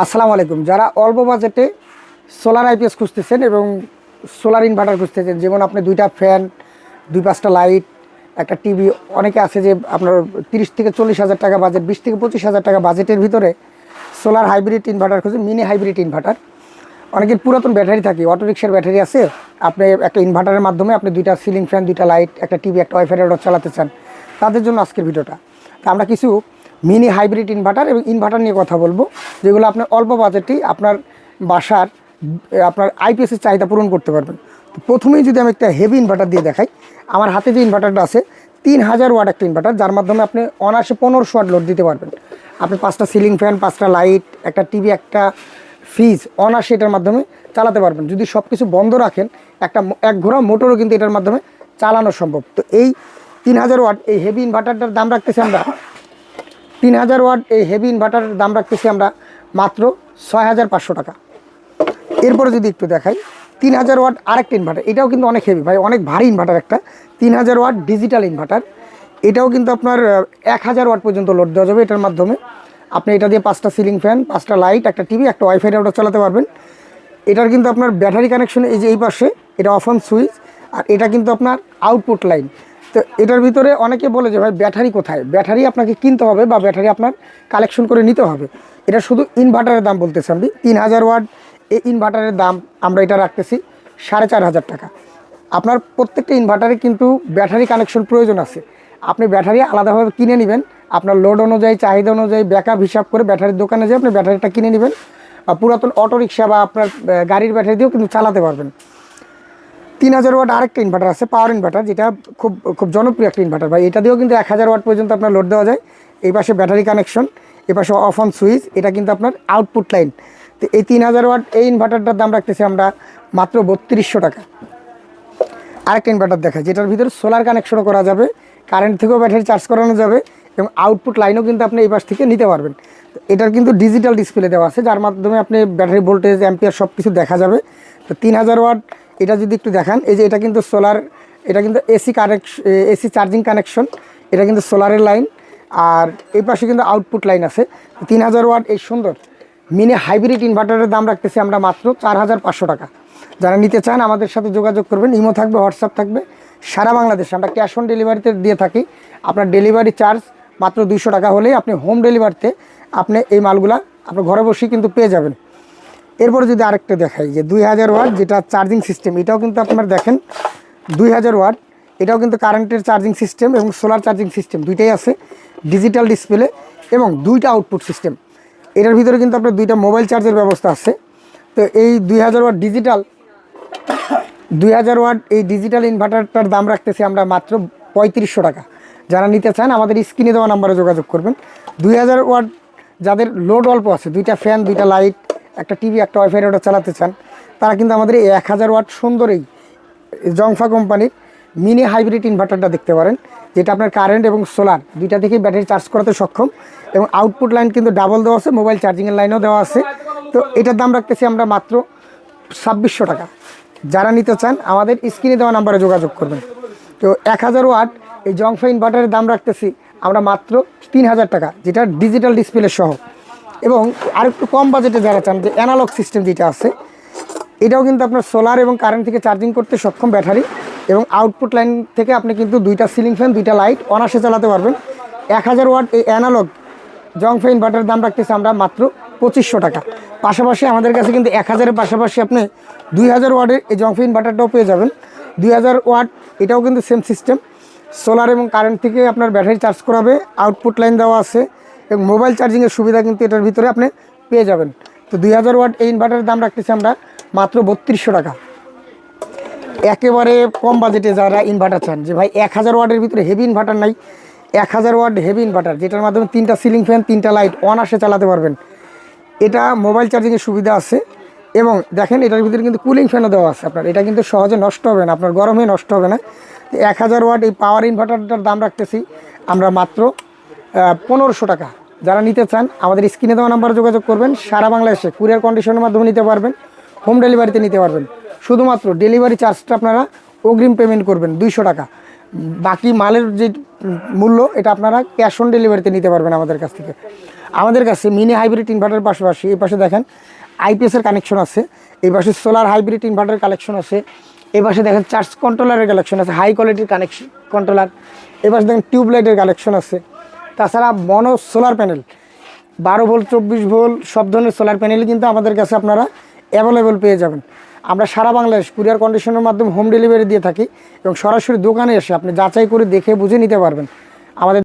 আসসালামু আলাইকুম। যারা অল্প বাজেটে সোলার আইপিএস খুঁজতেছেন এবং সোলার ইনভার্টার খুঁজতেছেন, যেমন আপনি 2টা ফ্যান, 2-5টা লাইট, একটা টিভি, অনেকে আছে যে আপনার 30 থেকে 40 হাজার টাকা বাজেট, 20 থেকে 25 হাজার টাকা বাজেটের ভিতরে সোলার হাইব্রিড ইনভার্টার খুঁজে, মিনি হাইব্রিড ইনভার্টার। অনেকের পুরাতন ব্যাটারি থাকে, অটোরিক্সার ব্যাটারি আছে, আপনি একটা ইনভার্টারের মাধ্যমে আপনি 2টা সিলিং ফ্যান, 2টা লাইট, একটা টিভি, একটা ওয়াইফাই রাউটার চালাতে চান, তাদের জন্য আজকের ভিডিওটা। তা আমরা কিছু মিনি হাইব্রিড ইনভার্টার এবং ইনভার্টার নিয়ে কথা বলবো, যেগুলো আপনার অল্প বাজেটেই আপনার বাসার আপনার আইপিএসের চাহিদা পূরণ করতে পারবেন। তো প্রথমেই যদি আমি একটা হেভি ইনভার্টার দিয়ে দেখাই, আমার হাতে যে ইনভার্টারটা আছে 3000 ওয়াট একটা ইনভার্টার, যার মাধ্যমে আপনি অনায়াসে 1500 ওয়াট লোড দিতে পারবেন। আপনি 5টা সিলিং ফ্যান, 5টা লাইট, একটা টিভি, একটা ফ্রিজ অনায়াসে এটার মাধ্যমে চালাতে পারবেন। যদি সব কিছু বন্ধ রাখেন, এক ঘোড়া মোটরও কিন্তু এটার মাধ্যমে চালানো সম্ভব। তো এই 3000 ওয়াট এই হেভি ইনভার্টারটার দাম রাখতেছি আমরা 3000 ওয়াট এই হেভি ইনভার্টারের দাম রাখতেছি আমরা মাত্র 6500 টাকা। এরপরে যদি একটু দেখাই 3000 ওয়াট আরেকটা ইনভার্টার, এটাও কিন্তু অনেক হেভি ভাই, অনেক ভারী ইনভার্টার একটা 3000 ওয়াট ডিজিটাল ইনভার্টার। এটাও কিন্তু আপনার 1000 ওয়াট পর্যন্ত লোড দেওয়া যাবে এটার মাধ্যমে। আপনি এটা দিয়ে 5টা সিলিং ফ্যান, 5টা লাইট, একটা টিভি, একটা ওয়াইফাই রাউটার চালাতে পারবেন। এটার কিন্তু আপনার ব্যাটারি কানেকশন এই যে এই পাশে, এটা অফ অন সুইচ, আর এটা কিন্তু আপনার আউটপুট লাইন। তো এটার ভিতরে অনেকে বলে যে ভাই ব্যাটারি কোথায়, ব্যাটারি আপনাকে কিনতে হবে বা ব্যাটারি আপনার কালেকশন করে নিতে হবে। এটা শুধু ইনভার্টারের দাম বলতেছি আমি 3000 ওয়াট এই ইনভার্টারের দাম আমরা এটা রাখতেছি 4500 টাকা। আপনার প্রত্যেকটা ইনভার্টারে কিন্তু ব্যাটারি কানেকশন প্রয়োজন আছে। আপনি ব্যাটারি আলাদাভাবে কিনে নেবেন, আপনার লোড অনুযায়ী, চাহিদা অনুযায়ী ব্যাকআপ হিসাব করে ব্যাটারির দোকানে যেয়ে আপনি ব্যাটারিটা কিনে নেবেন। পুরাতন অটোরিক্সা বা আপনার গাড়ির ব্যাটারি দিয়েও কিন্তু চালাতে পারবেন। 3000 ওয়াট আরেকটা ইনভার্টার আছে, পাওয়ার ইনভার্টার, যেটা খুব খুব জনপ্রিয় একটা ইনভার্টার ভাই। এটা দিয়েও কিন্তু 1000 ওয়াট পর্যন্ত আপনার লোড দেওয়া যায়। এই পাশে ব্যাটারি কানেকশন, এ পাশে অফ অন সুইচ, এটা কিন্তু আপনার আউটপুট লাইন। তো এই 3000 ওয়াট এই ইনভার্টারটার দাম রাখতেছি আমরা মাত্র 3200 টাকা। আরেকটা ইনভার্টার দেখায়, যেটার ভিতরে সোলার কানেকশনও করা যাবে, কারেন্ট থেকেও ব্যাটারি চার্জ করানো যাবে এবং আউটপুট লাইনও কিন্তু আপনি এই পাশ থেকে নিতে পারবেন। তো এটার কিন্তু ডিজিটাল ডিসপ্লে দেওয়া আছে, যার মাধ্যমে আপনি ব্যাটারি ভোল্টেজ, অ্যাম্পিয়ার সব কিছু দেখা যাবে। তো 3000 ওয়াট এটা যদি একটু দেখান, এই যে এটা কিন্তু সোলার, এটা কিন্তু এসি চার্জিং কানেকশন, এটা কিন্তু সোলারের লাইন, আর এই পাশে কিন্তু আউটপুট লাইন আছে। 3000 ওয়াট এই সুন্দর মিনি হাইব্রিড ইনভার্টারের দাম রাখতেছি আমরা মাত্র 4500 টাকা। যারা নিতে চান আমাদের সাথে যোগাযোগ করবেন, ইমো থাকবে, হোয়াটসঅ্যাপ থাকবে। সারা বাংলাদেশে আমরা ক্যাশ অন ডেলিভারিতে দিয়ে থাকি। আপনার ডেলিভারি চার্জ মাত্র 200 টাকা হলেই আপনি হোম ডেলিভারিতে আপনি এই মালগুলা আপনার ঘরে বসেই কিন্তু পেয়ে যাবেন। এরপরে যদি আরেকটা দেখাই, যে 2000 ওয়াট যেটা চার্জিং সিস্টেম, এটাও কিন্তু আপনার দেখেন 2000 ওয়াট, এটাও কিন্তু কারেন্টের চার্জিং সিস্টেম এবং সোলার চার্জিং সিস্টেম দুইটাই আছে, ডিজিটাল ডিসপ্লে এবং 2টা আউটপুট সিস্টেম। এটার ভিতরে কিন্তু আপনার 2টা মোবাইল চার্জের ব্যবস্থা আছে। তো এই 2000 ওয়াট এই ডিজিটাল ইনভার্টারটার দাম রাখতেছি আমরা মাত্র 3500 টাকা। যারা নিতে চান আমাদের স্ক্রিনে দেওয়া নাম্বারে যোগাযোগ করবেন। 2000 ওয়াট যাদের লোড অল্প আছে, 2টা ফ্যান, 2টা লাইট, একটা টিভি, একটা ওয়াইফাই রাউটার চালাতে চান, তারা কিন্তু আমাদের এই 1000 ওয়াট সুন্দর এই জংফা কোম্পানির মিনি হাইব্রিড ইনভার্টারটা দেখতে পারেন, যেটা আপনার কারেন্ট এবং সোলার 2টা থেকেই ব্যাটারি চার্জ করাতে সক্ষম এবং আউটপুট লাইন কিন্তু ডাবল দেওয়া আছে, মোবাইল চার্জিংয়ের লাইনও দেওয়া আছে। তো এটার দাম রাখতেছি আমরা মাত্র 2600 টাকা। যারা নিতে চান আমাদের স্ক্রিনে দেওয়া নাম্বারে যোগাযোগ করবেন। তো 1000 ওয়াট এই জংফা ইনভার্টারের দাম রাখতেছি আমরা মাত্র 3000 টাকা, যেটা ডিজিটাল ডিসপ্লে সহ। এবং আরেকটু কম বাজেটে যারা চান, যে অ্যানালগ সিস্টেম যেটা আছে, এটাও কিন্তু আপনার সোলার এবং কারেন্ট থেকে চার্জিং করতে সক্ষম ব্যাটারি, এবং আউটপুট লাইন থেকে আপনি কিন্তু 2টা সিলিং ফ্যান, 2টা লাইট অনায়াসে চালাতে পারবেন। 1000 ওয়াট এই অ্যানালগ জংফা ইনভার্টারের দাম রাখতেছি আমরা মাত্র 2500 টাকা। পাশাপাশি আমাদের কাছে কিন্তু 1000-এর পাশাপাশি আপনি 2000 ওয়াটের এই জংফা ইনভার্টারটাও পেয়ে যাবেন। 2000 ওয়াট এটাও কিন্তু সেম সিস্টেম, সোলার এবং কারেন্ট থেকে আপনার ব্যাটারি চার্জ করাবে, আউটপুট লাইন দেওয়া আছে এবং মোবাইল চার্জিংয়ের সুবিধা কিন্তু এটার ভিতরে আপনি পেয়ে যাবেন। তো 2000 ওয়াট এই ইনভার্টারের দাম রাখতেছি আমরা মাত্র 3200 টাকা। একেবারে কম বাজেটে যারা ইনভার্টার চান, যে ভাই 1000 ওয়াটের ভিতরে হেভি ইনভার্টার নাই, 1000 ওয়াট হেভি ইনভার্টার যেটার মাধ্যমে 3টা সিলিং ফ্যান, 3টা লাইট অনায়াসে চালাতে পারবেন। এটা মোবাইল চার্জিংয়ের সুবিধা আছে এবং দেখেন এটার ভিতরে কিন্তু কুলিং ফ্যানও দেওয়া আছে আপনার, এটা কিন্তু সহজে নষ্ট হবে না, আপনার গরমে নষ্ট হবে না। 1000 ওয়াট এই পাওয়ার ইনভার্টারটার দাম রাখতেছি আমরা মাত্র 1500 টাকা। যারা নিতে চান আমাদের স্ক্রিনে দেওয়া নাম্বারে যোগাযোগ করবেন। সারা বাংলাদেশে কুরিয়ার কন্ডিশনের মাধ্যমে নিতে পারবেন, হোম ডেলিভারিতে নিতে পারবেন। শুধুমাত্র ডেলিভারি চার্জটা আপনারা অগ্রিম পেমেন্ট করবেন 200 টাকা। বাকি মালের যে মূল্য এটা আপনারা ক্যাশ অন ডেলিভারিতে নিতে পারবেন আমাদের কাছ থেকে। আমাদের কাছে মিনি হাইব্রিড ইনভার্টারের পাশাপাশি এই পাশে দেখেন আইপিএসের কানেকশন আছে, এই পাশে সোলার হাইব্রিড ইনভার্টার কালেকশন আছে, এই পাশে দেখেন চার্জ কন্ট্রোলারের কালেকশন আছে, হাই কোয়ালিটির কানেকশন কন্ট্রোলার, এই পাশে দেখেন টিউবলাইটের কালেকশন আছে। তাছাড়া মনো সোলার প্যানেল 12 ভোল্ট 24 ভোল্ট সব ধরনের সোলার প্যানেলই কিন্তু আমাদের কাছে আপনারা অ্যাভেলেবল পেয়ে যাবেন। আমরা সারা বাংলাদেশ কুরিয়ার কন্ডিশনের মাধ্যমে হোম ডেলিভারি দিয়ে থাকি এবং সরাসরি দোকানে এসে আপনি যাচাই করে দেখে বুঝে নিতে পারবেন। আমাদের